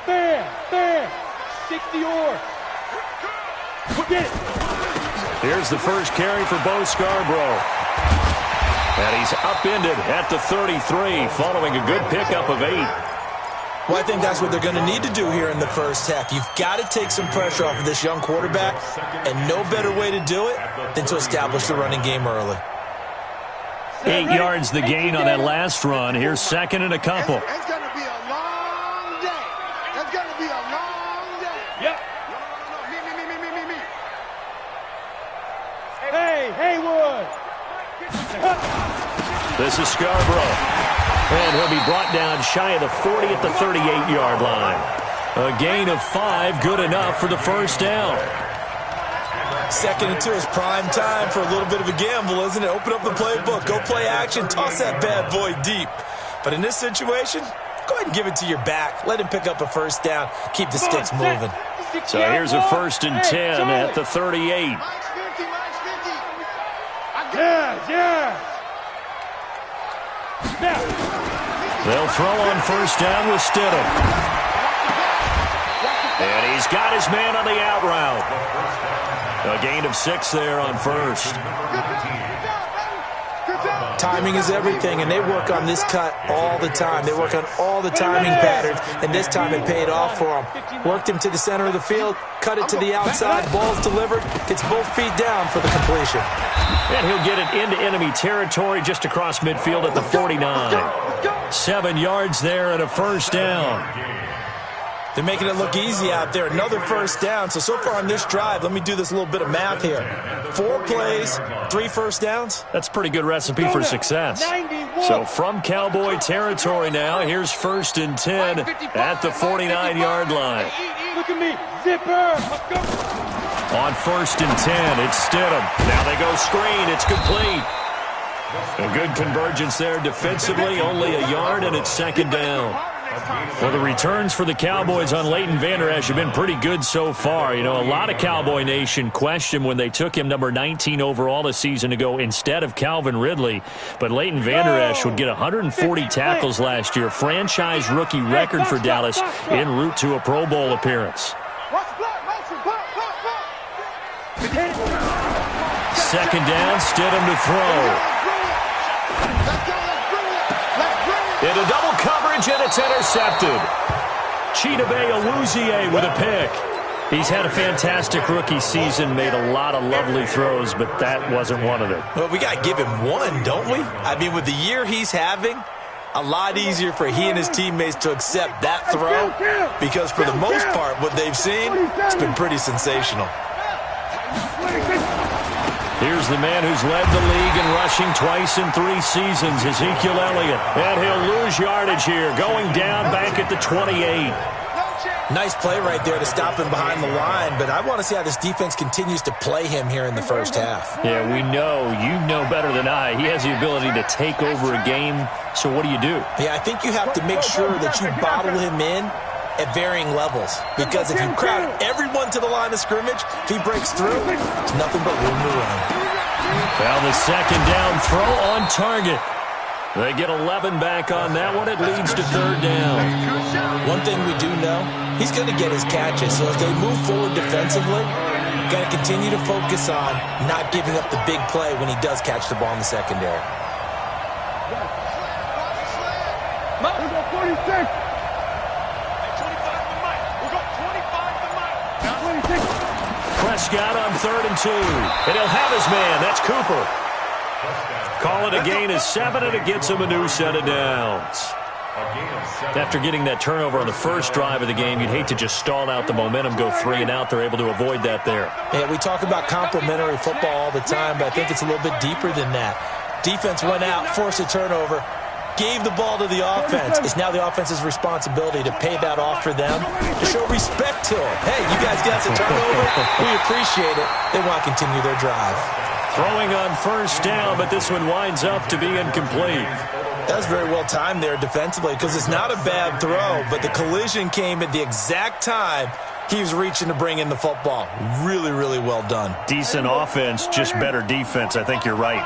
Fair. 60 or. Get it. Here's the first carry for Bo Scarborough. And he's upended at the 33 following a good pickup of 8. Well, I think that's what they're going to need to do here in the first half. You've got to take some pressure off of this young quarterback, and no better way to do it than to establish the running game early. 8 yards the gain on that last run. Here's second and a couple. It's going to be a long day. It's going to be a long day. Yep. No. Me. Hey, Haywood. This is Scarborough. And he'll be brought down shy of the 40 at the 38-yard line. A gain of 5, good enough for the first down. 2nd and 2 is prime time for a little bit of a gamble, isn't it? Open up the playbook, go play action, toss that bad boy deep. But in this situation, go ahead and give it to your back. Let him pick up a first down. Keep the sticks moving. So here's a 1st and 10 at the 38. Mike's 50. Yeah. Now. They'll throw on first down with Stidham. And he's got his man on the out route. A gain of 6 there on first. Timing is everything, and they work on this cut all the time. They work on all the timing patterns, and this time it paid off for them. Worked him to the center of the field, cut it to the outside, ball's delivered, gets both feet down for the completion. And he'll get it into enemy territory just across midfield at the 49. 7 yards there and a first down. They're making it look easy out there. Another first down. So far on this drive, let me do this little bit of math here. 4 plays, 3 first downs. That's a pretty good recipe for success. So from Cowboy territory now, here's 1st and 10 at the 49-yard line. Look at me. Zipper. On 1st and 10, it's Stidham. Now they go screen. It's complete. A good convergence there defensively. Only a yard, and it's 2nd down. Well, the returns for the Cowboys on Leighton Vander Esch have been pretty good so far. You know, a lot of Cowboy Nation questioned when they took him number 19 overall a season ago instead of Calvin Ridley. But Leighton Vander Esch would get 140 tackles last year, franchise rookie record for Dallas, en route to a Pro Bowl appearance. 2nd down, Stidham to throw. Into double coverage, and it's intercepted. Chidobe Awuzie with a pick. He's had a fantastic rookie season, made a lot of lovely throws, but that wasn't one of them. Well, we got to give him one, don't we? I mean, with the year he's having, a lot easier for he and his teammates to accept that throw because for the most part, what they've seen, it's been pretty sensational. Here's the man who's led the league in rushing twice in 3 seasons, Ezekiel Elliott. And he'll lose yardage here, going down back at the 28. Nice play right there to stop him behind the line, but I want to see how this defense continues to play him here in the first half. Yeah, we know. You know better than I. He has the ability to take over a game, so what do you do? Yeah, I think you have to make sure that you bottle him in at varying levels, because if you crowd everyone to the line of scrimmage, if he breaks through, there's nothing but room to run. Well, the 2nd down throw on target. They get 11 back on that one. It leads to 3rd down. One thing we do know, he's going to get his catches, so as they move forward defensively, got to continue to focus on not giving up the big play when he does catch the ball in the secondary. 46. Prescott on 3rd and 2. And he'll have his man. That's Cooper. Call it a gain of 7, and it gets him a new set of downs. After getting that turnover on the first drive of the game, you'd hate to just stall out the momentum, go 3 and out. They're able to avoid that there. Yeah, we talk about complementary football all the time, but I think it's a little bit deeper than that. Defense went out, forced a turnover, gave the ball to the offense. It's now the offense's responsibility to pay that off for them, to show respect to them. Hey, you guys got the turnover. We appreciate it. They want to continue their drive. Throwing on first down, but this one winds up to be incomplete. That was very well timed there defensively because it's not a bad throw, but the collision came at the exact time he was reaching to bring in the football. Really, really well done. Decent offense, just better defense. I think you're right.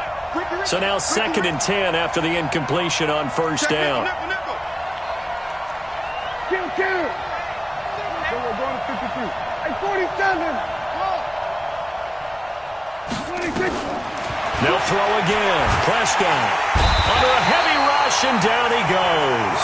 So now 2nd and 10 after the incompletion on first down. kill. So we're going to 53. Hey, 47. 26. They'll throw again. Prescott under a heavy rush, and down he goes.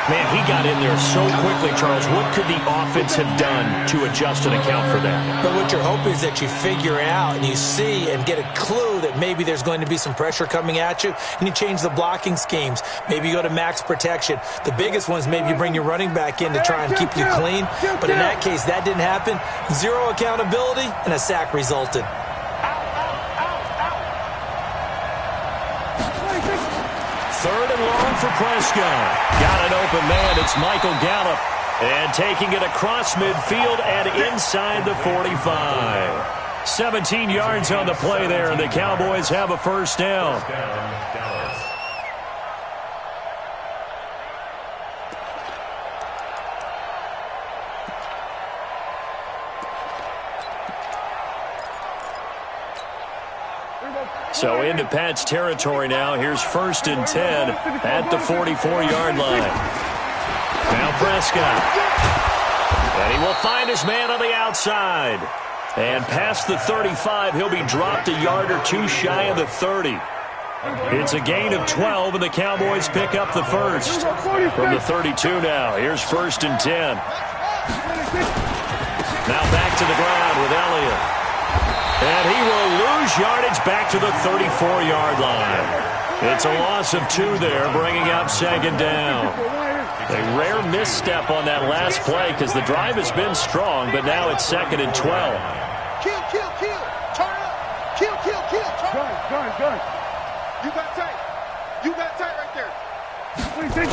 Man, he got in there so quickly, Charles. What could the offense have done to adjust and account for that? But what you're hoping is that you figure out and you see and get a clue that maybe there's going to be some pressure coming at you, and you change the blocking schemes. Maybe you go to max protection. The biggest one is maybe you bring your running back in to try and keep you clean. But in that case, that didn't happen. Zero accountability, and a sack resulted. Third and long for Prescott. Got an open man. It's Michael Gallup. And taking it across midfield and inside the 45. 17 yards on the play there, and the Cowboys have a first down. So into Pat's territory now. Here's 1st and 10 at the 44-yard line. Now Prescott. And he will find his man on the outside. And past the 35, he'll be dropped a yard or two shy of the 30. It's a gain of 12, and the Cowboys pick up the first. From the 32 now, here's 1st and 10. Now back to the ground with Elliott. And he will lose yardage back to the 34-yard line. It's a loss of 2 there, bringing up 2nd down. A rare misstep on that last play because the drive has been strong, but now it's 2nd and 12. Kill, kill, kill. Turn up. Kill, kill, kill. Turn up. Gun. You got tight. You got tight right there. 26.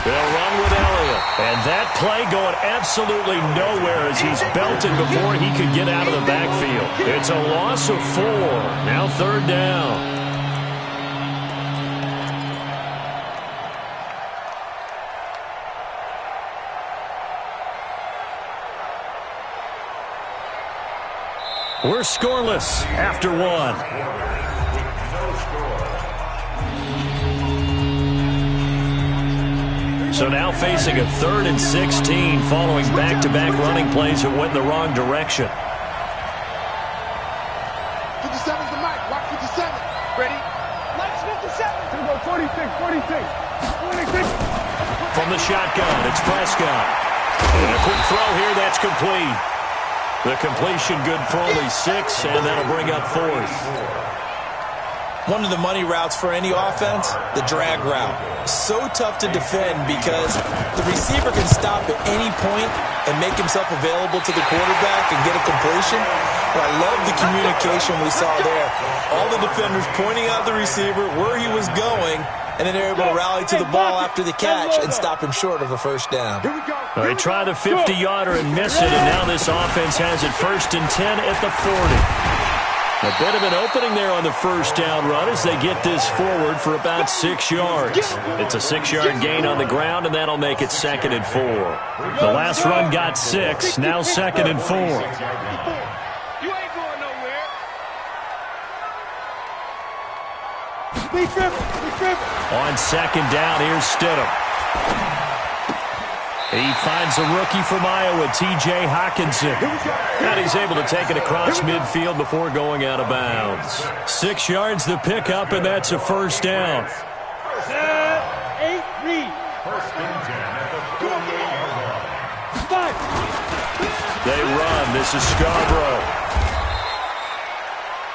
They'll run with Elliott. And that play going absolutely nowhere as he's belted before he could get out of the backfield. It's a loss of 4. Now 3rd down. We're scoreless after 1. So now facing a 3rd and 16 following back-to-back running plays that went in the wrong direction. 57's the mic. Watch 57. Ready? Mike's 57. Here we go, 46. 26. From the shotgun, it's Prescott. And a quick throw here, that's complete. The completion good for only 6, and that'll bring up 4th. One of the money routes for any offense, the drag route. So tough to defend because the receiver can stop at any point and make himself available to the quarterback and get a completion. But I love the communication we saw there. All the defenders pointing out the receiver, where he was going, and then they're able to rally to the ball after the catch and stop him short of a first down. They try the 50-yarder and miss it, and now this offense has it 1st and 10 at the 40. A bit of an opening there on the first down run as they get this forward for about 6 yards. It's a 6-yard gain on the ground, and that'll make it 2nd and 4. The last run got 6, now 2nd and 4. You ain't going nowhere. On 2nd down, here's Stidham. He finds a rookie from Iowa, T.J. Hockenson. And he's able to take it across midfield before going out of bounds. 6 yards the pickup, and that's a first down. 8, read. 1st and 10 at the 48-yard line. 5. They run. This is Scarborough.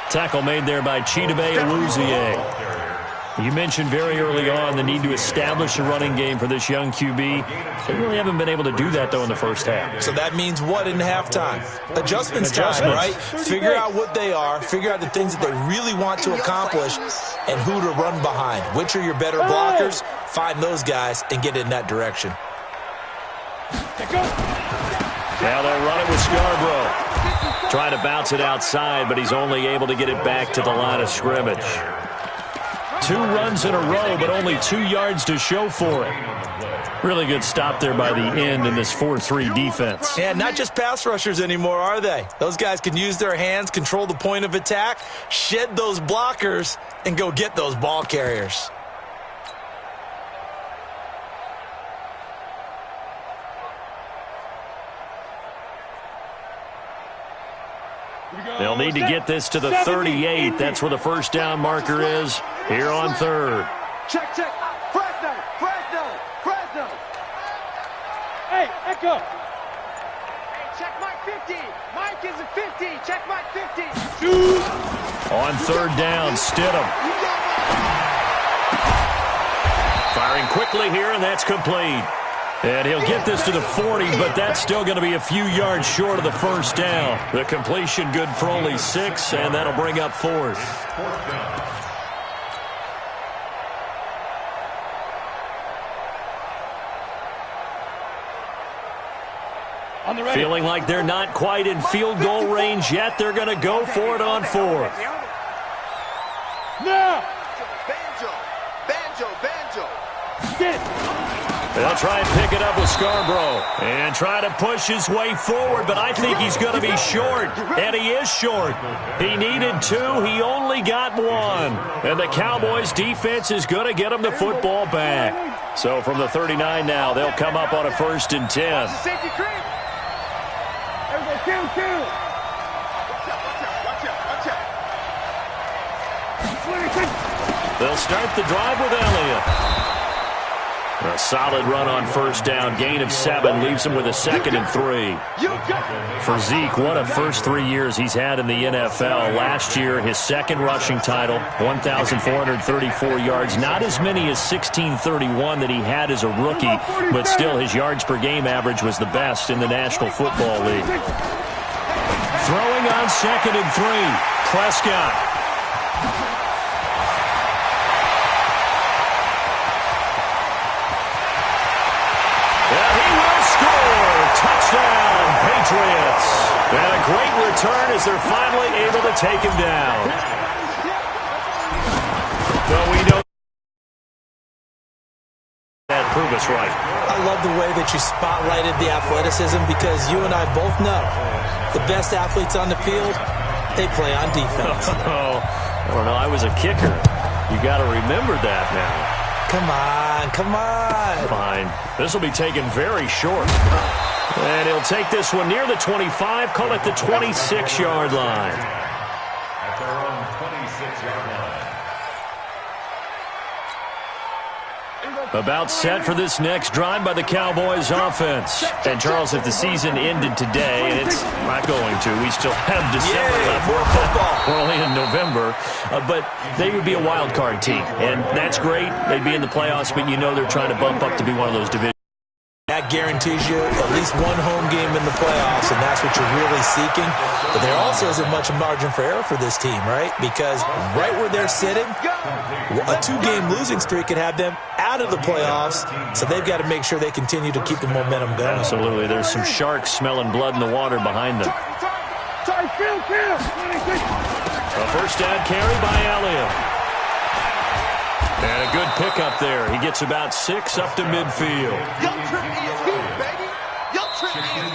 Tackle made there by Chidobe Awuzie. You mentioned very early on the need to establish a running game for this young QB. They really haven't been able to do that, though, in the first half. So that means what in halftime? Adjustments time, right? Figure out what they are, figure out the things that they really want to accomplish, and who to run behind. Which are your better blockers? Find those guys and get in that direction. Now they'll run it with Scarborough. Trying to bounce it outside, but he's only able to get it back to the line of scrimmage. 2 runs in a row, but only 2 yards to show for it. Really good stop there by the end in this 4-3 defense. Yeah, not just pass rushers anymore, are they? Those guys can use their hands, control the point of attack, shed those blockers, and go get those ball carriers. They'll need to get this to the 38. That's where the first down marker is here on third. Check, check. Fresno, Fresno, Fresno. Hey, Echo. Hey, check Mike 50. Mike is a 50. Check Mike 50. On third down, Stidham. Firing quickly here, and that's complete. And he'll get this to the 40, but that's still going to be a few yards short of the first down. The completion good for only 6, and that'll bring up fourth. Feeling like they're not quite in field goal range yet. They're going to go for it on fourth. Now. Banjo, banjo, banjo. Get it. They'll try and pick it up with Scarborough and try to push his way forward, but I think he's going to be short, and he is short. He needed 2. He only got 1, and the Cowboys' defense is going to get him the football back. So from the 39 now, they'll come up on a 1st and 10. Safety creep. Kill. Watch out. They'll start the drive with Elliott. A solid run on first down. Gain of 7 leaves him with a 2nd and 3. For Zeke, what a first 3 years he's had in the NFL. Last year, his 2nd rushing title, 1,434 yards. Not as many as 1,631 that he had as a rookie, but still his yards per game average was the best in the National Football League. Throwing on 2nd and 3. Prescott. Touchdown, Patriots. And a great return as they're finally able to take him down. Well, we know that prove us right. I love the way that you spotlighted the athleticism because you and I both know the best athletes on the field, they play on defense. Oh, I don't know. I was a kicker. You got to remember that now. Come on. Fine. This will be taken very short. And he'll take this one near the 25, call it the 26-yard line. At their own 26-yard line. About set for this next drive by the Cowboys offense. And, Charles, if the season ended today, and it's not going to, we still have December left. More football. We're only in November. But they would be a wild card team. And that's great. They'd be in the playoffs, but you know they're trying to bump up to be one of those divisions. That guarantees you at least 1 home game in the playoffs, and that's what you're really seeking. But there also isn't much margin for error for this team, right? Because right where they're sitting, a 2-game losing streak could have them out of the playoffs, so they've got to make sure they continue to keep the momentum going. Absolutely. There's some sharks smelling blood in the water behind them. A first down carry by Elliott. And a good pickup there. He gets about 6 up to midfield. Yo, Trip is here, baby. Yo, Trip is here.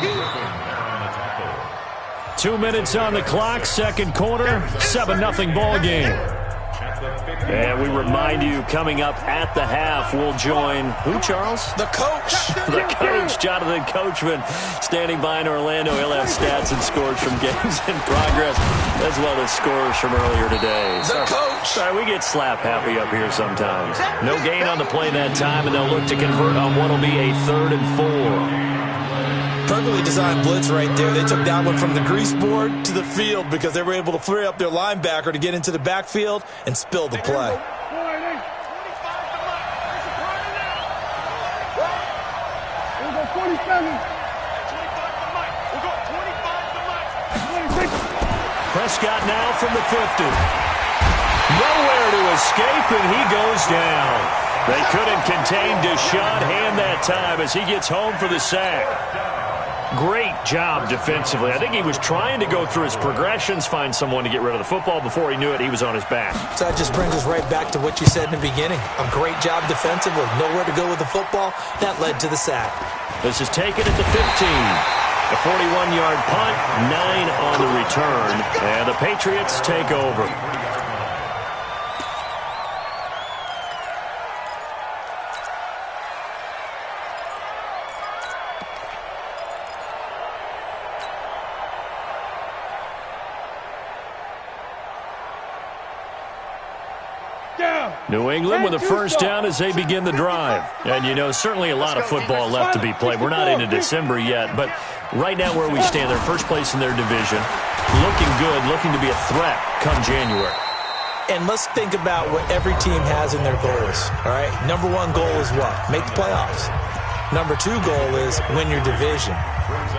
2 minutes on the clock, 2nd quarter, 7-0 ball game. And we remind you, coming up at the half, we'll join who, Charles? The coach. The coach, Jonathan Coachman, standing by in Orlando. He'll have stats and scores from games in progress, as well as scores from earlier today. The coach. Sorry, we get slap happy up here sometimes. No gain on the play that time, and they'll look to convert on what will be a 3rd and 4. Perfectly designed blitz right there. They took that one from the grease board to the field because they were able to free up their linebacker to get into the backfield and spill the play. Prescott now from the 50. Nowhere to escape, and he goes down. They couldn't contain Deshaun Hand that time as he gets home for the sack. Great job defensively. I think he was trying to go through his progressions, find someone to get rid of the football. Before he knew it, he was on his back. So that just brings us right back to what you said in the beginning. A great job defensively. Nowhere to go with the football. That led to the sack. This is taken at the 15. A 41-yard punt, 9 on the return, and the Patriots take over. New England with a first down as they begin the drive. And, you know, certainly a lot of football left to be played. We're not into December yet, but right now where we stand, they're first place in their division. Looking good, looking to be a threat come January. And let's think about what every team has in their goals, all right? Number one goal is what? Make the playoffs. Number two goal is win your division.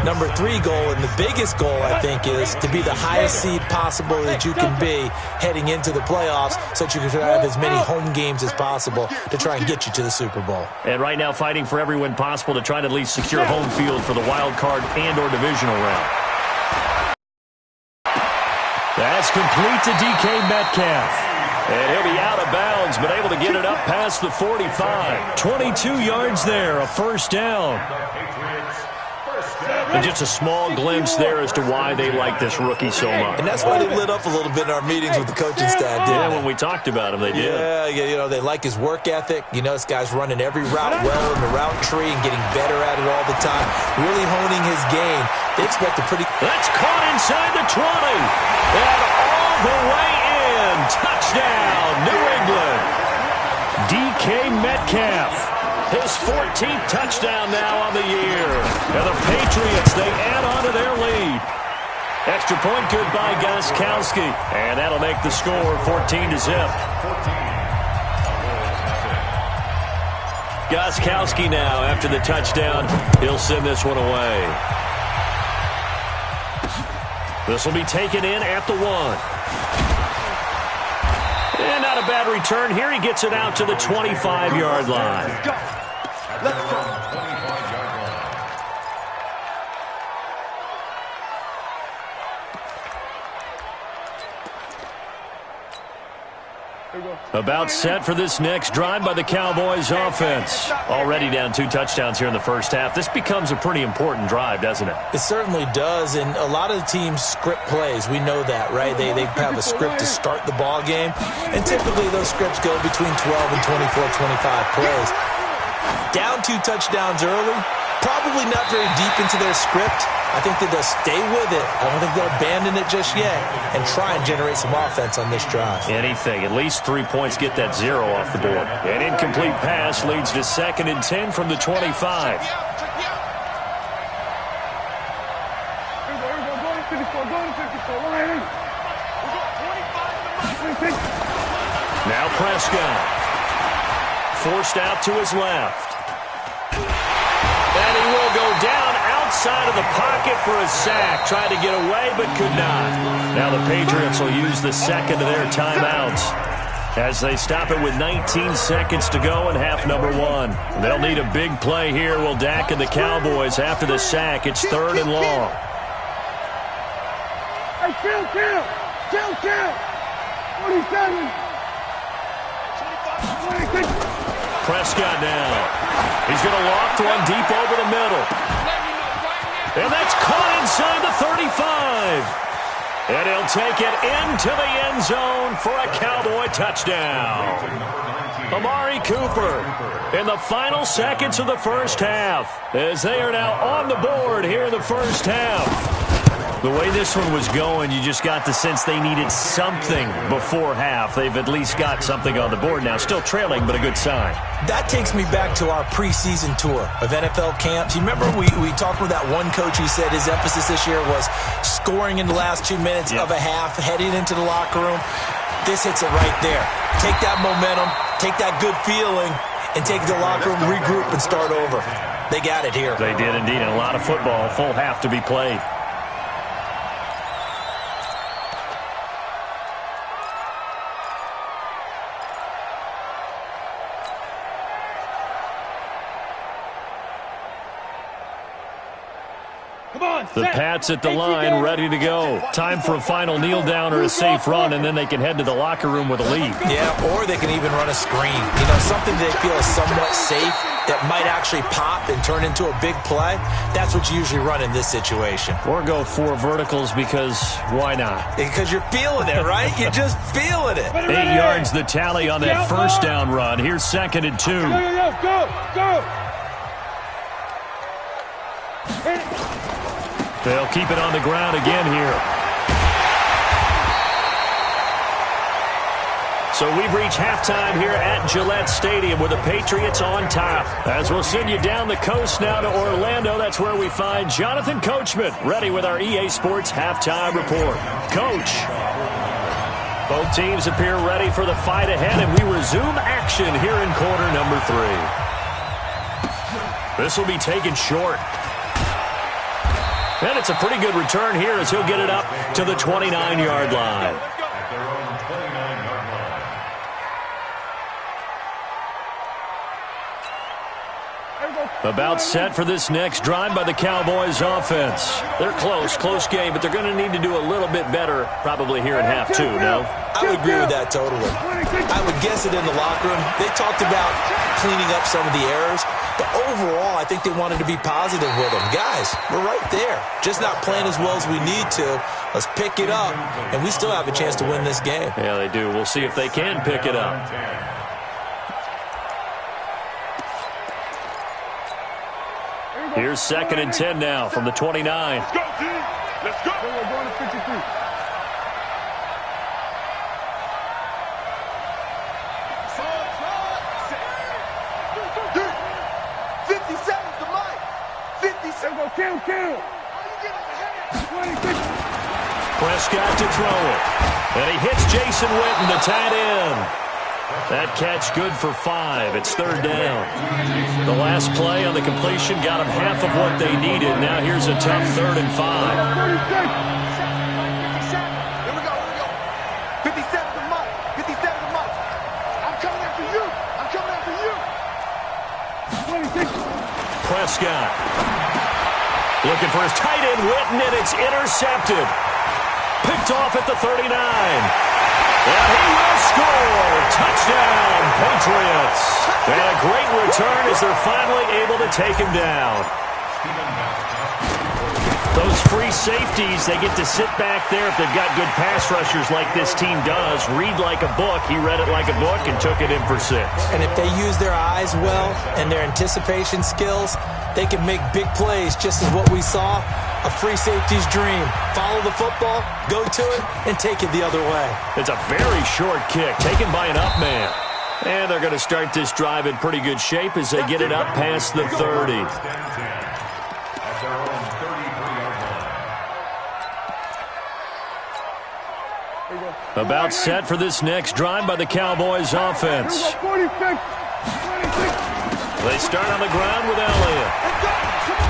Number three goal, and the biggest goal, I think, is to be the highest seed possible that you can be heading into the playoffs so that you can have as many home games as possible to try and get you to the Super Bowl. And right now fighting for every win possible to try to at least secure home field for the wild card and or divisional round. That's complete to DK Metcalf. And he'll be out of bounds, but able to get it up past the 45. 22 yards there, a first down. And just a small glimpse there as to why they like this rookie so much. And that's why they lit up a little bit in our meetings with the coaching staff, didn't they? When we talked about him, they did. Yeah, you know, they like his work ethic. You know, this guy's running every route well in the route tree and getting better at it all the time, really honing his game. They expect a pretty... That's caught inside the 20. And all the way in. Touchdown, New England. DK Metcalf. His 14th touchdown now on the year. And the Patriots, they add on to their lead. Extra point good by Gostkowski. And that'll make the score 14-0. Gostkowski now, after the touchdown, he'll send this one away. This will be taken in at the 1. And not a bad return. Here he gets it out to the 25-yard line. Let's go. About set for this next drive by the Cowboys offense. Already down 2 touchdowns here in the first half. This becomes a pretty important drive, doesn't it? It certainly does, and a lot of the teams script plays. We know that, right? They have a script to start the ball game, and typically those scripts go between 12 and 24, 25 plays. Down 2 touchdowns early, probably not very deep into their script. I think that they'll stay with it. I don't think they'll abandon it just yet and try and generate some offense on this drive. Anything. At least 3 points get that 0 off the board. An incomplete pass leads to 2nd and 10 from the 25. Now Prescott. Forced out to his left. And he will go down outside of the pocket for a sack. Tried to get away, but could not. Now the Patriots will use the second of their timeouts as they stop it with 19 seconds to go in half number 1. They'll need a big play here. Will Dak and the Cowboys after the sack. It's 3rd and long. Hey, chill. 27. 26. Prescott now. He's going to loft one deep over the middle. And that's caught inside the 35. And he'll take it into the end zone for a Cowboy touchdown. Amari Cooper in the final seconds of the first half as they are now on the board here in the first half. The way this one was going, you just got the sense they needed something before half. They've at least got something on the board now. Still trailing, but a good sign. That takes me back to our preseason tour of NFL camps. You remember we talked with that one coach who said his emphasis this year was scoring in the last 2 minutes of a half, heading into the locker room. This hits it right there. Take that momentum, take that good feeling, and take it to the locker room, regroup, and start over. They got it here. They did indeed, and a lot of football, full half to be played. The Pats at the line, ready to go. Time for a final kneel down or a safe run, and then they can head to the locker room with a lead. Yeah, or they can even run a screen. You know, something they feel is somewhat safe that might actually pop and turn into a big play. That's what you usually run in this situation. Or go 4 verticals because why not? Because you're feeling it, right? You're just feeling it. 8 yards the tally on that first down run. Here's 2nd and 2. Go. They'll keep it on the ground again here. So we've reached halftime here at Gillette Stadium with the Patriots on top. As we'll send you down the coast now to Orlando, that's where we find Jonathan Coachman ready with our EA Sports Halftime Report. Coach. Both teams appear ready for the fight ahead, and we resume action here in quarter number 3. This will be taken short. And it's a pretty good return here as he'll get it up to the 29-yard line. At their own 29-yard line. About set for this next drive by the Cowboys offense. They're close game, but they're going to need to do a little bit better probably here in half 2, no? I would agree with that totally. I would guess it in the locker room. They talked about cleaning up some of the errors, but overall, I think they wanted to be positive with them. Guys, we're right there. Just not playing as well as we need to. Let's pick it up, and we still have a chance to win this game. Yeah, they do. We'll see if they can pick it up. Here's 2nd and 10 now from the 29. Let's go, team. Let's go. We're going to 53. Kill. Prescott to throw it. And he hits Jason Witten, the tight end. That catch good for 5. It's 3rd down. The last play on the completion got them half of what they needed. Now here's a tough 3rd and 5. Here we go. 57 to Mike. 57 to Mike. I'm coming after you. 26. Prescott. Looking for his tight end, Witten, and it's intercepted. Picked off at the 39. And he will score. Touchdown, Patriots. And a great return as they're finally able to take him down. Those free safeties, they get to sit back there if they've got good pass rushers like this team does. Read like a book. He read it like a book and took it in for 6. And if they use their eyes well and their anticipation skills, they can make big plays, just as what we saw. A free safety's dream. Follow the football, go to it, and take it the other way. It's a very short kick taken by an up man. And they're going to start this drive in pretty good shape as they get it up past the 30. At their own 33-yard line. About set for this next drive by the Cowboys offense. 46. They start on the ground with Elliott.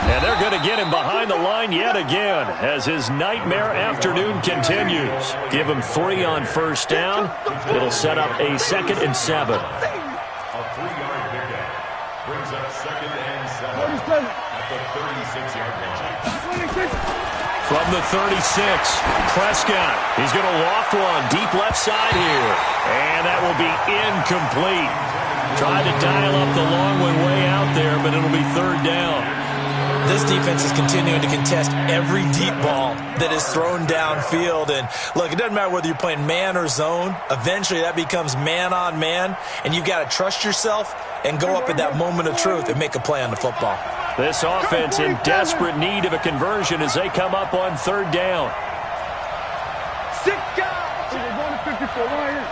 And they're going to get him behind the line yet again as his nightmare afternoon continues. Give him 3 on 1st down. It'll set up a 2nd and 7. A 3-yard pickup brings up 2nd and 7 at the 36-yard line. From the 36, Prescott. He's going to loft one deep left side here. And that will be incomplete. Tried to dial up the long one way out there, but it'll be 3rd down. This defense is continuing to contest every deep ball that is thrown downfield. And look, it doesn't matter whether you're playing man or zone. Eventually, that becomes man on man, and you've got to trust yourself and go up at that moment of truth and make a play on the football. This offense in desperate need of a conversion as they come up on 3rd down. 6 guys. We're going to 54. Right here.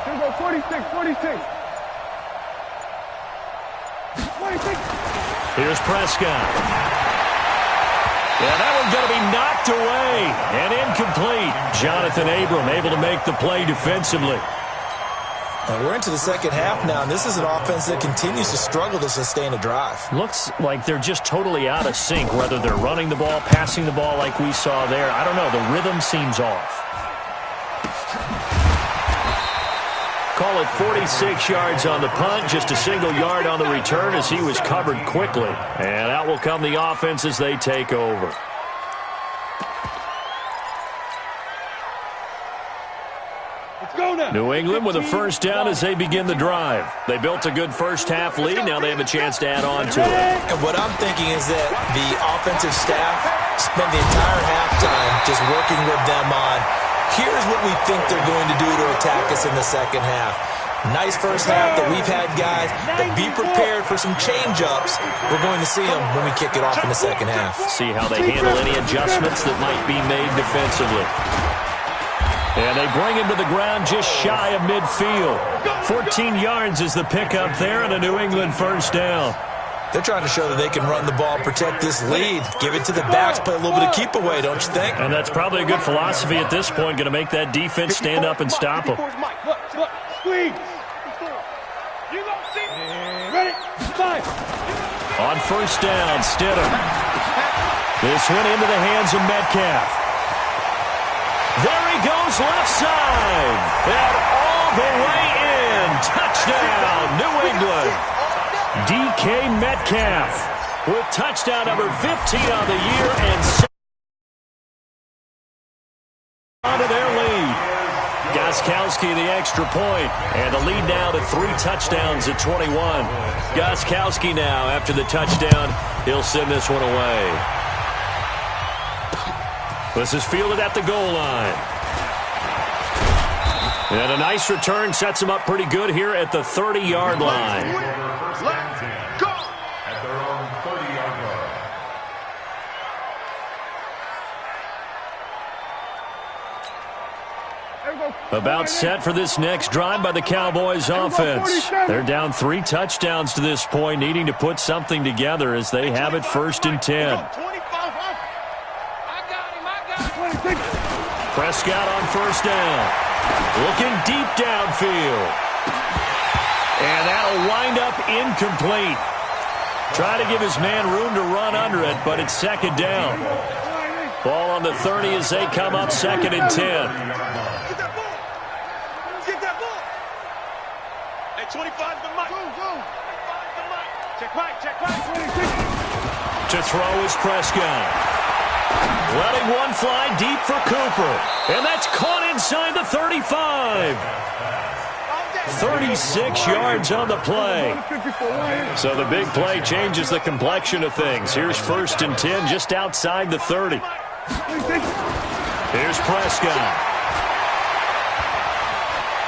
Here we go. 46. 26. Here's Prescott. Yeah, that one's going to be knocked away and incomplete. Jonathan Abram able to make the play defensively. And we're into the 2nd half now, and this is an offense that continues to struggle to sustain a drive. Looks like they're just totally out of sync, whether they're running the ball, passing the ball like we saw there. I don't know. The rhythm seems off. Call it 46 yards on the punt, just a single yard on the return as he was covered quickly. And out will come the offense as they take over. New England with a 1st down as they begin the drive. They built a good 1st half lead. Now they have a chance to add on to it. And what I'm thinking is that the offensive staff spent the entire halftime just working with them on, here's what we think they're going to do to attack us in the 2nd half. Nice 1st half that we've had, guys, but be prepared for some change-ups. We're going to see them when we kick it off in the 2nd half. See how they handle any adjustments that might be made defensively. And they bring him to the ground just shy of midfield. 14 yards is the pickup there and a New England first down. They're trying to show that they can run the ball, protect this lead, give it to the backs, play a little bit of keep away, don't you think? And that's probably a good philosophy at this point, going to make that defense stand up and stop them. Squeeze. Ready? Five. On first down, Stidham. This one into the hands of Metcalf. There he goes left side. And all the way in. Touchdown, New England. DK Metcalf with touchdown number 15 on the year and onto their lead. Gostkowski the extra point, and the lead now to 3 touchdowns at 21. Gostkowski now after the touchdown, he'll send this one away. This is fielded at the goal line. And a nice return sets him up pretty good here at the 30-yard line. Let's go! At their own 30-yard line. About set for this next drive by the Cowboys offense. They're down 3 touchdowns to this point, needing to put something together as they have it first and 10. Prescott on first down. Looking deep downfield. And that'll wind up incomplete. Try to give his man room to run under it, but it's second down. Ball on the 30 as they come up second and 10. Get that ball. Hey, 25 to Mike. Go. Check right. To throw is Prescott. Letting one fly deep for Cooper. And that's caught inside the 35. 36 yards on the play. So the big play changes the complexion of things. Here's first and 10 just outside the 30. Here's Prescott.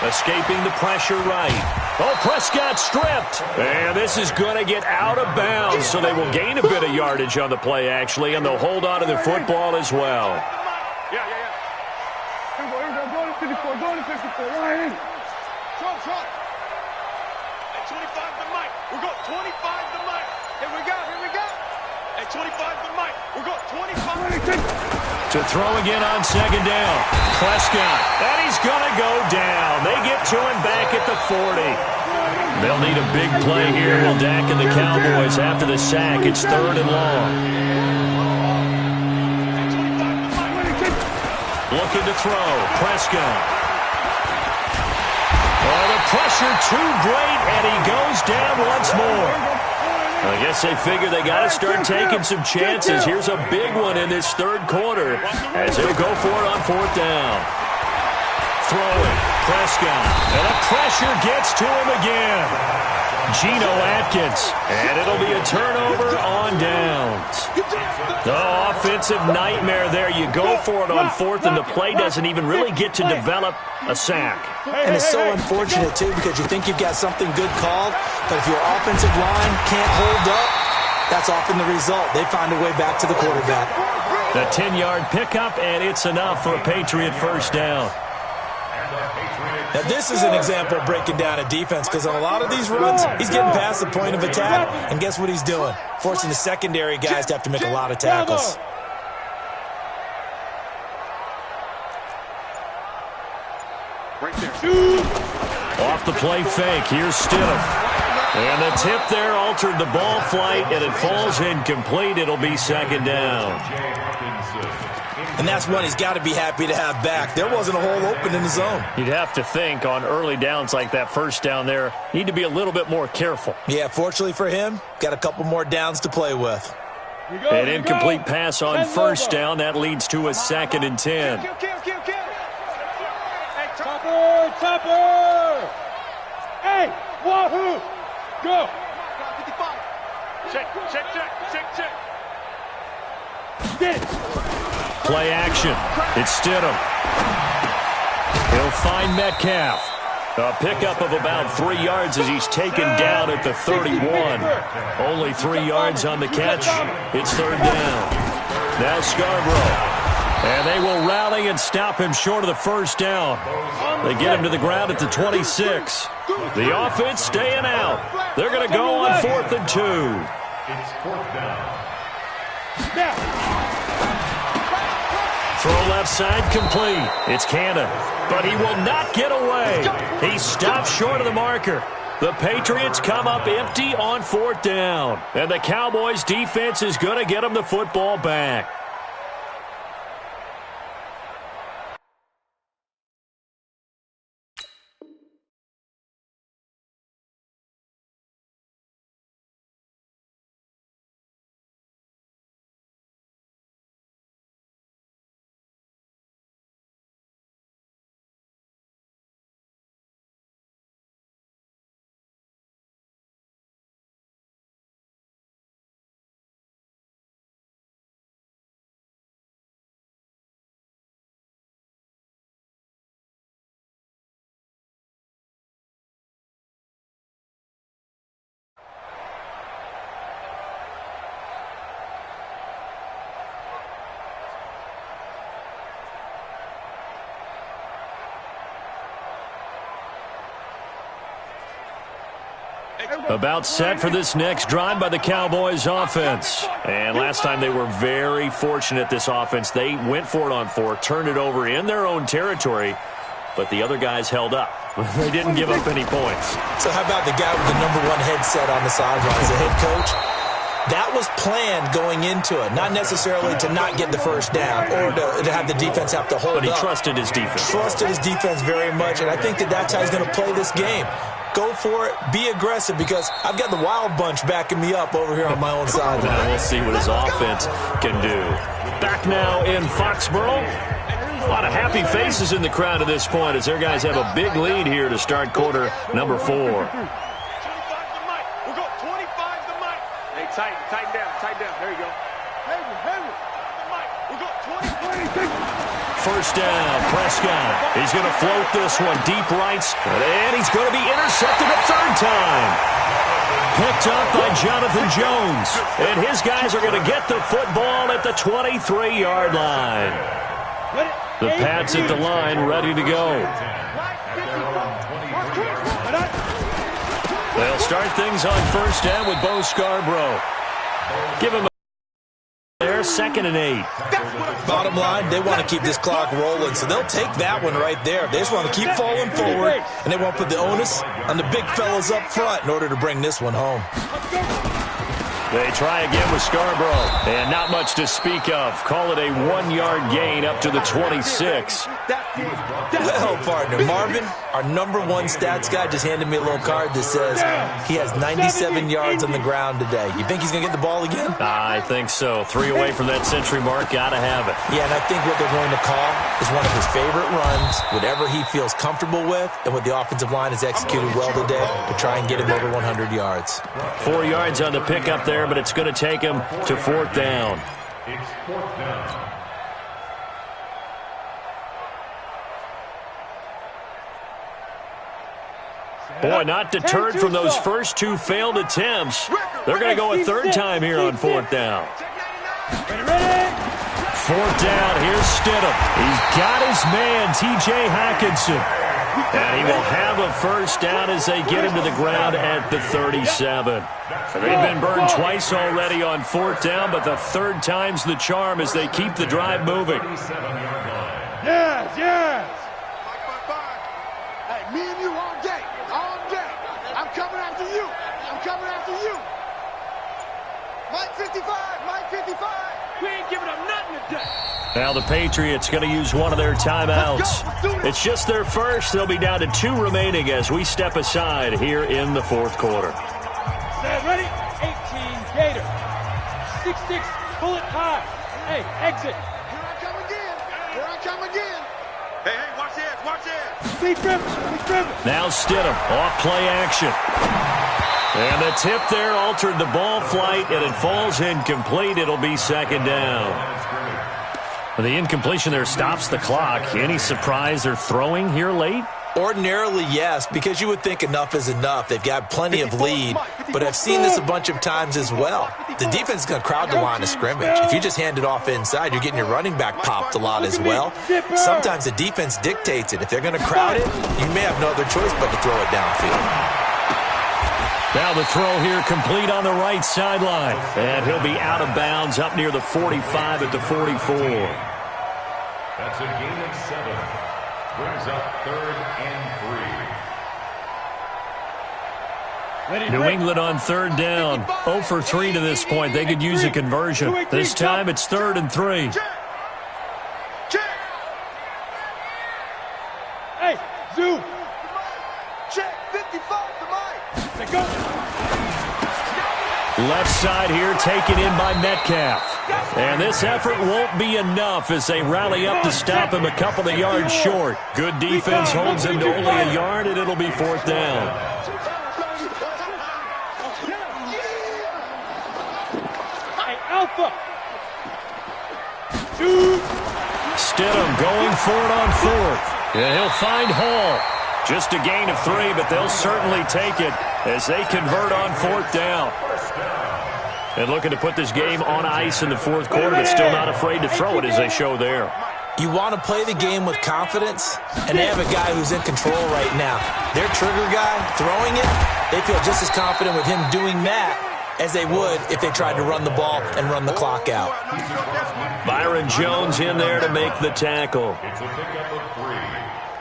Escaping the pressure right. Oh, Prescott stripped. And this is going to get out of bounds, so they will gain a bit of yardage on the play, actually, and they'll hold on to the football as well. Yeah. Go to 54. Line in. Short. Hey, 25 to Mike. We got 25 to Mike. Here we go. Hey, 25 to Mike. We got 25. To throw again on second down. Prescott. And he's going to go down. They get to him back at the 40. They'll need a big play here. Will Dak and the Cowboys after the sack. It's third and long. Looking to throw. Prescott. Oh, the pressure too great, and he goes down once more. I guess they figure they got to start taking some chances. Here's a big one in this third quarter as they'll go for it on fourth down. Throwing. Prescott. And the pressure gets to him again. Geno Atkins. And it'll be a turnover on downs. The offensive nightmare there. You go for it on fourth, and the play doesn't even really get to develop a sack. And it's so unfortunate, too, because you think you've got something good called, but if your offensive line can't hold up, that's often the result. They find a way back to the quarterback. The 10-yard pickup, and it's enough for a Patriot first down. Now, this is an example of breaking down a defense, because on a lot of these runs, he's getting past the point of attack, and guess what he's doing? Forcing the secondary guys to have to make a lot of tackles. Right there. Off the play fake, here's Stidham. And the tip there altered the ball flight, and it falls incomplete. It'll be second down. And that's one he's got to be happy to have back. There wasn't a hole open in the zone. You'd have to think on early downs like that first down there, need to be a little bit more careful. Yeah, fortunately for him, got a couple more downs to play with. An incomplete pass on first down. That leads to a second and 10. Kill. Hey, Topper! Hey, wahoo! Go! 55. Check. Get it! Play action. It's Stidham. He'll find Metcalf. A pickup of about 3 yards as he's taken down at the 31. Only 3 yards on the catch. It's third down. Now Scarborough. And they will rally and stop him short of the first down. They get him to the ground at the 26. The offense staying out. They're going to go on 4th and 2. It's 4th down. Throw left side complete. It's Cannon, but he will not get away. He stops short of the marker. The Patriots come up empty on 4th down. And the Cowboys defense is going to get them the football back. About set for this next drive by the Cowboys offense. And last time they were very fortunate, this offense. They went for it on 4, turned it over in their own territory, but the other guys held up. They didn't give up any points. So how about the guy with the #1 headset on the sidelines, the head coach? That was planned going into it, not necessarily to not get the first down or to have the defense have to hold up. But he trusted his defense. Trusted his defense very much, and I think that's how he's going to play this game. Go for it. Be aggressive, because I've got the Wild Bunch backing me up over here on my own side. Now we'll see what his offense can do. Back now in Foxborough. A lot of happy faces in the crowd at this point as their guys have a big lead here to start quarter number 4. 25 to Mike. We'll go 25 to Mike. Hey, tighten down. There you go. Heavy. Mike, we'll go 20. First down, Prescott. He's going to float this one deep right, and he's going to be intercepted a 3rd time. Picked up by Jonathan Jones, and his guys are going to get the football at the 23-yard line. The Pats at the line, ready to go. They'll start things on first down with Bo Scarborough. Give him there, 2nd and 8. Bottom line, they want to keep this clock rolling, so they'll take that one right there. They just want to keep falling forward, and they want to put the onus on the big fellas up front in order to bring this one home. They try again with Scarborough, and not much to speak of. Call it a 1-yard gain up to the 26. Well, partner, Marvin, our #1 stats guy, just handed me a little card that says he has 97 yards on the ground today. You think he's going to get the ball again? I think so. 3 away from that century mark. Got to have it. Yeah, and I think what they're going to call is one of his favorite runs, whatever he feels comfortable with, and what the offensive line has executed well today to try and get him over 100 yards. 4 yards on the pickup there, but it's going to take him to 4th down. It's 4th down. Boy, not deterred from those first 2 failed attempts. They're going to go a 3rd time here on 4th down. 4th down, here's Stidham. He's got his man, T.J. Hockenson. And he will have a first down as they get him to the ground at the 37. They've been burned twice already on 4th down, but the 3rd time's the charm as they keep the drive moving. Yes. Hey, me and you all day. I'm coming after you. Mike 55. We ain't giving up nothing today. Now the Patriots going to use one of their timeouts. It's just their first. They'll be down to 2 remaining as we step aside here in the 4th quarter. Set, ready? 18 Gator. 6-6 bullet high. Hey, exit. Here I come again. Hey, watch this. Speed driven. Now Stidham, off play action. And the tip there altered the ball flight, and it falls incomplete. It'll be 2nd down. The incompletion there stops the clock. Any surprise they're throwing here late? Ordinarily, yes, because you would think enough is enough. They've got plenty of lead, but I've seen this a bunch of times as well. the defense is going to crowd the line of scrimmage. If you just hand it off inside, you're getting your running back popped a lot as well. Sometimes the defense dictates it. If they're going to crowd it, you may have no other choice but to throw it downfield. Now the throw here complete on the right sideline. And he'll be out of bounds up near the 45 at the 44. That's a gain of 7. Brings up 3rd and 3. New England on 3rd down. 0 for 3 to this point. They could use a conversion. This time it's 3rd and 3. Hey, Zoo. Check 55 to Mike. Let's go. Left side here taken in by Metcalf. And this effort won't be enough as they rally up to stop him a couple of yards short. Good defense holds him to only a yard, and it'll be 4th down. Hey, Alpha. Dude. Stidham going for it on 4th. And he'll find Hall. Just a gain of 3, but they'll certainly take it as they convert on 4th down. And looking to put this game on ice in the 4th quarter, but still not afraid to throw it as they show there. You want to play the game with confidence, and they have a guy who's in control right now. Their trigger guy, throwing it, they feel just as confident with him doing that as they would if they tried to run the ball and run the clock out. Byron Jones in there to make the tackle. It's a pickup of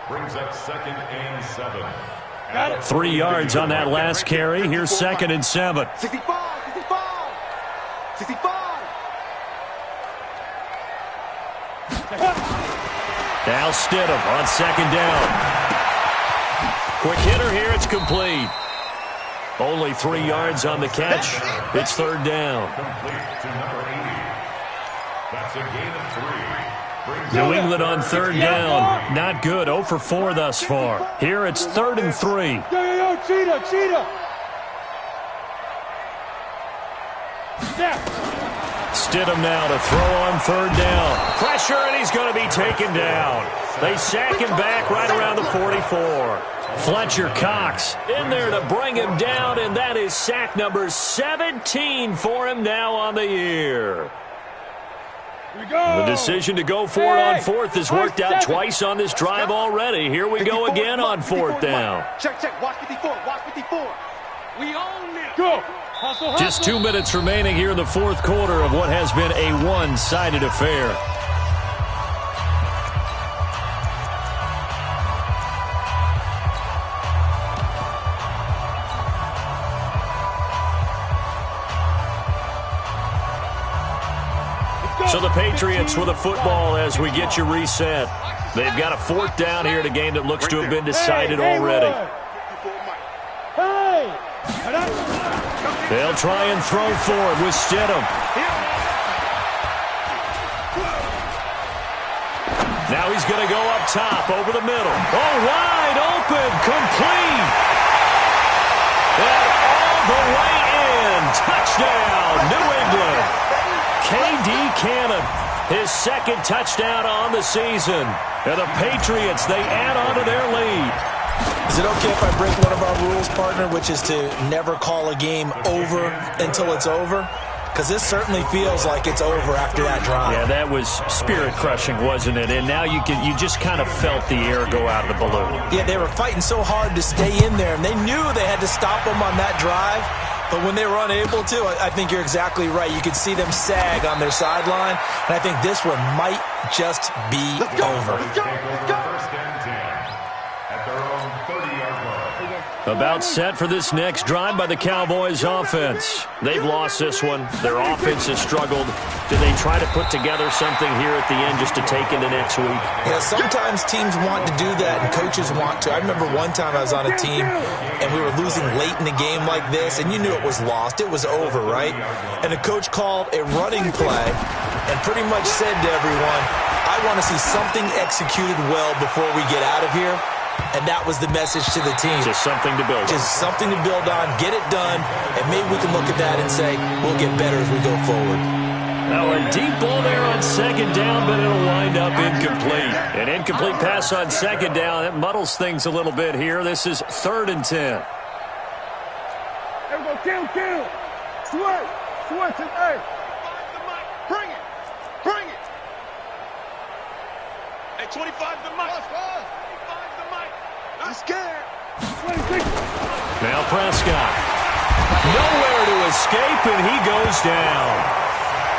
3. Brings up 2nd and 7. 3 yards on that last carry. Here's 2nd and 7. 65. 65. Now Stidham on 2nd down. Quick hitter here. It's complete. Only 3 yards on the catch. It's 3rd down. Complete to number 80. That's a gain of 3. New England on 3rd down. Not good. 0 for 4 thus far. Here it's 3rd and 3. Yo, Cheetah. Stidham now to throw on 3rd down. Pressure, and he's going to be taken down. They sack him back right around the 44. Fletcher Cox in there to bring him down, and that is sack number 17 for him now on the year. The decision to go for it on 4th has worked out twice on this drive already. Here we go again on 4th down. Check. Watch 54. Watch 54. We own this. Go. Just 2 minutes remaining here in the 4th quarter of what has been a one-sided affair. So the Patriots with a football as we get you reset. They've got a 4th down here in a game that looks to have been decided already. They'll try and throw for it with Stidham. Now he's going to go up top over the middle. Oh, wide open, complete. And all the way in. Touchdown, New England. K.D. Cannon, his 2nd touchdown on the season. And the Patriots, they add on to their lead. Is it okay if I break one of our rules, partner, which is to never call a game over until it's over? Because this certainly feels like it's over after that drive. Yeah, that was spirit-crushing, wasn't it? And now you just kind of felt the air go out of the balloon. Yeah, they were fighting so hard to stay in there, and they knew they had to stop them on that drive. But when they were unable to, I think you're exactly right. You could see them sag on their sideline, and I think this one might just be over. Let's go. 1st and 10 at their own 30-yard line. About set for this next drive by the Cowboys offense. They've lost this one. Their offense has struggled. Do they try to put together something here at the end just to take into next week? Yeah, sometimes teams want to do that and coaches want to. I remember one time I was on a team and we were losing late in the game like this, and you knew it was lost. It was over, right? And the coach called a running play and pretty much said to everyone, I want to see something executed well before we get out of here. And that was the message to the team. Just something to build on. Just something to build on, get it done, and maybe we can look at that and say, we'll get better as we go forward. Now a deep ball there on 2nd down, but it'll wind up incomplete. An incomplete pass on 2nd down. That muddles things a little bit here. This is 3rd and 10. There we go, kill. Swerve. switch it, hey. Bring it. Bring it. Hey, 25 the mic. 25 the mic. I'm scared. 26. Now Prescott. Nowhere to escape, and he goes down.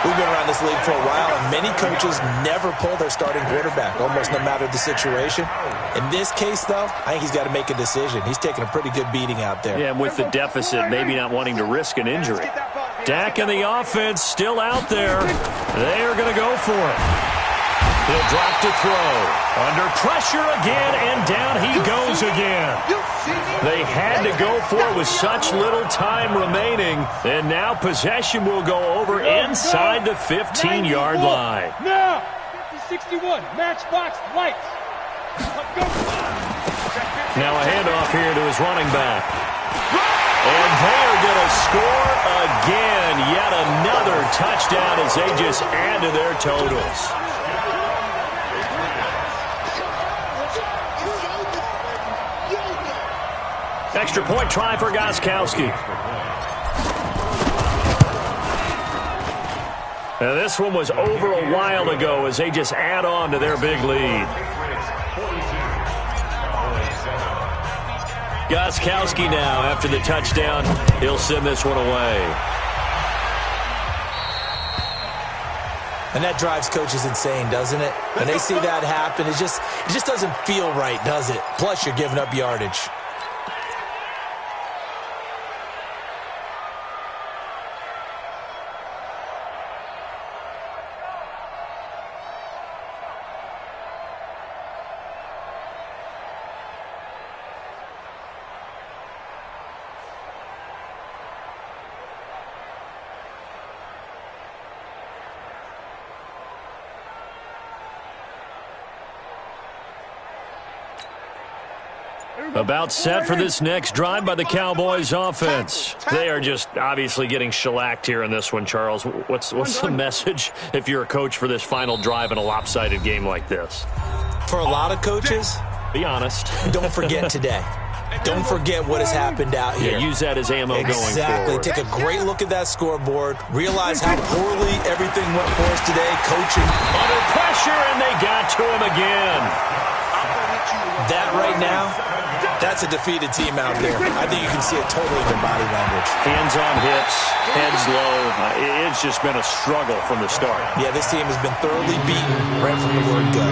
We've been around this league for a while, and many coaches never pull their starting quarterback, almost no matter the situation. In this case, though, I think he's got to make a decision. He's taking a pretty good beating out there. Yeah, and with the deficit, maybe not wanting to risk an injury. Dak and the offense still out there. They are going to go for it. He'll drop to throw. Under pressure again, and down he goes again. They had to go for it with such little time remaining, and now possession will go over inside the 15-yard line. Now, 50-61, matchbox lights. Now a handoff here to his running back. And they're going to score again. Yet another touchdown as they just add to their totals. Extra point try for Gostkowski. Now this one was over a while ago as they just add on to their big lead. Gostkowski now, after the touchdown, he'll send this one away. And that drives coaches insane, doesn't it? When they see that happen, it just doesn't feel right, does it? Plus, you're giving up yardage. About set for this next drive by the Cowboys offense. They are just obviously getting shellacked here in this one, Charles. What's the message if you're a coach for this final drive in a lopsided game like this? For a lot of coaches, be honest. Don't forget today. Don't forget what has happened out here. Yeah, use that as ammo going forward. Exactly. Take a great look at that scoreboard. Realize how poorly everything went for us today. Coaching. Under pressure, and they got to him again. That right now, that's a defeated team out there. I think you can see it totally in their body language. Hands on hips, heads low. It's just been a struggle from the start. Yeah, this team has been thoroughly beaten right from the word go.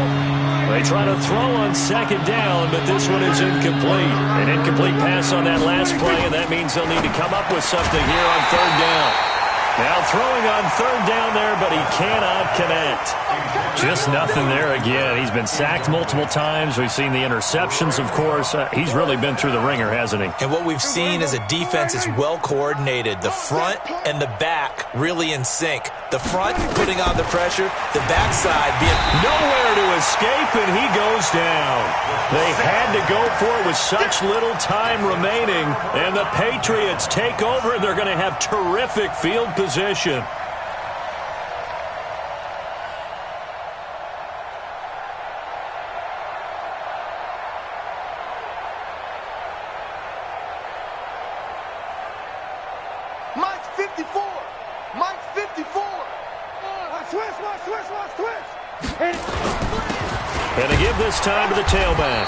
They try to throw on second down, but this one is incomplete. An incomplete pass on that last play, and that means they'll need to come up with something here on third down. Now throwing on third down there, but he cannot connect. Just nothing there again. He's been sacked multiple times. We've seen the interceptions, of course. He's really been through the ringer, hasn't he? And what we've seen is a defense is well coordinated. The front and the back really in sync. The front putting on the pressure, the backside being nowhere to escape, and he goes down. They had to go for it with such little time remaining, and the Patriots take over, and they're going to have terrific field position. Mike's 54. Mike's 54. Switch. And to give this time to the tailback.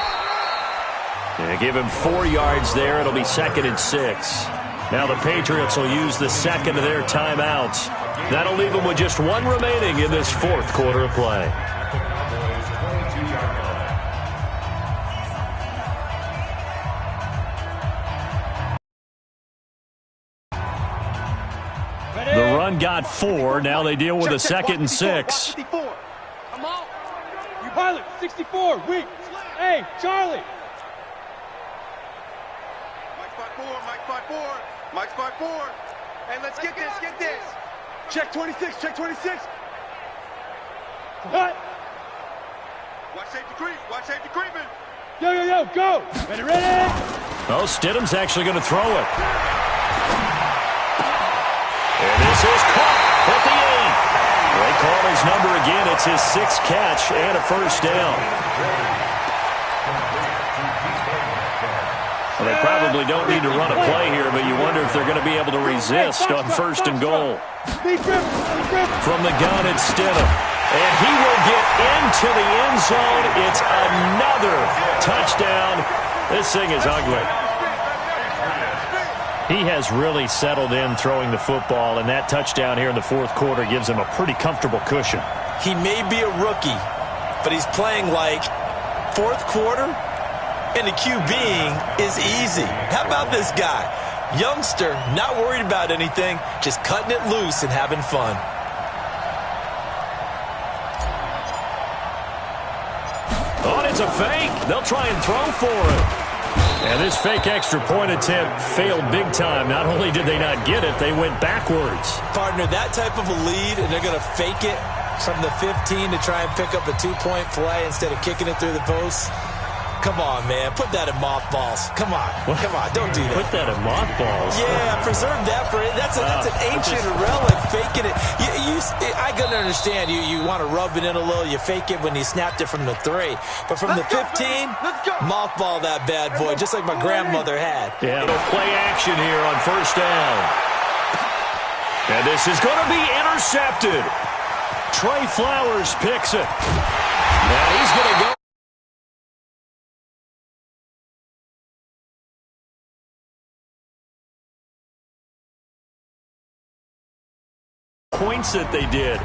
And give him 4 yards there. It'll be 2nd and 6. Now the Patriots will use the second of their timeouts. That'll leave them with just one remaining in this fourth quarter of play. The run got 4. Now they deal with a 2nd and 6. Come on. You pilot, 64, weak. Hey, Charlie. Mike's 5-4. Hey, let's get this. Check 26. Cut. Watch safety creeping. Yo, go. Ready. Oh, Stidham's actually going to throw it. And this is caught at the 8. They call his number again. It's his 6th catch and a first down. Well, They probably don't need to run a play here, but you wonder if they're going to be able to resist on 1st and goal. From the gun, it's Stidham. And he will get into the end zone. It's another touchdown. This thing is ugly. He has really settled in throwing the football, and that touchdown here in the 4th quarter gives him a pretty comfortable cushion. He may be a rookie, but he's playing like 4th quarter, and the QBing is easy. How about this guy? Youngster, not worried about anything, just cutting it loose and having fun. Oh, it's a fake. They'll try and throw for it. And this fake extra point attempt failed big time. Not only did they not get it, they went backwards. Partner, that type of a lead, and they're going to fake it from the 15 to try and pick up a 2-point play instead of kicking it through the post. Come on, man. Put that in mothballs. Come on. What? Come on. Don't do that. Put that in mothballs. Yeah, preserve that for it. That's an ancient relic, faking it. I can understand. You want to rub it in a little. You fake it when you snapped it from the 3. But from the 15, mothball that bad boy, just like my grandmother had. Yeah, they'll play action here on 1st down. And this is going to be intercepted. Trey Flowers picks it. And he's going to go. Points that they did.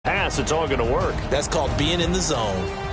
Pass, it's all going to work. That's called being in the zone.